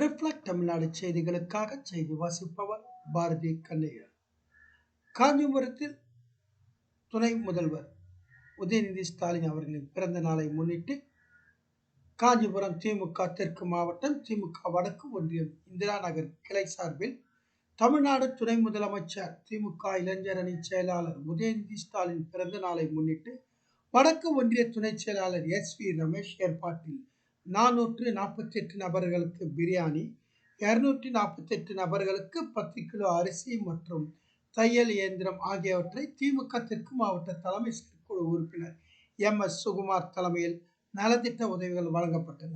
Reflect Tamil Nadu செய்திகளுக்காக செய்தி வாசிப்பவர் பாரதி கண்ணையர். காஞ்சிபுரத்தில் துணை முதல்வர் உதயநிதி ஸ்டாலின் அவர்களின் பிறந்த நாளை முன்னிட்டு காஞ்சிபுரம் திமுக தெற்கு மாவட்டம் திமுக வடக்கு ஒன்றியம் இந்திரா நகர் கிளை சார்பில் தமிழ்நாடு துணை முதலமைச்சர் திமுக இளைஞர் அணி செயலாளர் உதயநிதி ஸ்டாலின் பிறந்த நாளை முன்னிட்டு வடக்கு ஒன்றிய துணை செயலாளர் SV ரமேஷ் ஏற்பாட்டில் 448 நபர்களுக்கு பிரியாணி, 248 நபர்களுக்கு 10 கிலோ அரிசி மற்றும் தையல் இயந்திரம் ஆகியவற்றை திமுக தெற்கு மாவட்ட தலைமை செயற்குழு உறுப்பினர் MS சுகுமார் தலைமையில் நலத்திட்ட உதவிகள் வழங்கப்பட்டன.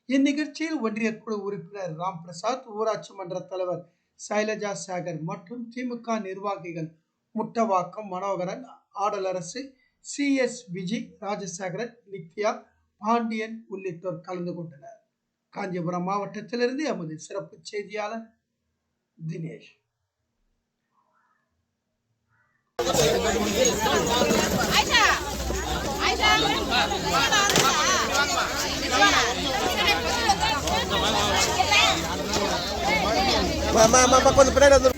இந்நிகழ்ச்சியில் ஒன்றிய குழு உறுப்பினர் ராம் பிரசாத், ஊராட்சி மன்ற தலைவர் சைலஜா சாகர் மற்றும் திமுக நிர்வாகிகள் முட்டவாக்கம் மனோகரன், ஆடலரசு, CS விஜய், ராஜசேகரன், நித்யா, பாண்டியன் உள்ளிட்டோர் கலந்து கொண்டனர். காஞ்சிபுரம் மாவட்டத்திலிருந்து எமது சிறப்பு செய்தியாளர் தினேஷ். கொஞ்சம் பின்னாடி வந்து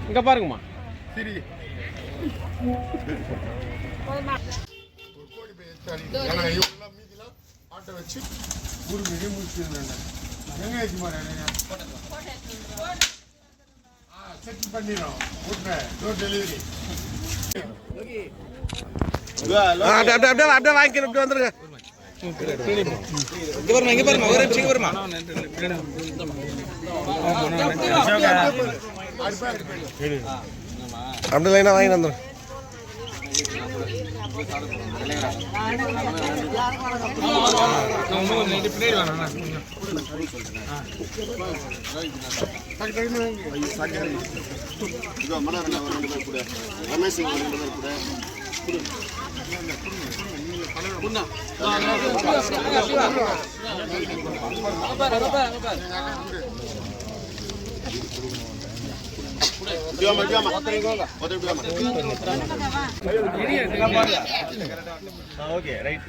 இங்க பாருங்கம்மா. ஆட்டை வச்சு முருகி முடிச்சுருந்தாங்க. வெங்காயத்து மாதிரி செட் பண்ணிடும். டோர் டெலிவரி அப்படியே வாங்கிக்கணும். இப்படி வந்துருங்க. இங்க பாருங்க ஒரு நிமிஷம் வருமா. அப்படி லைனா வாங்கி வந்துடும். Okay right.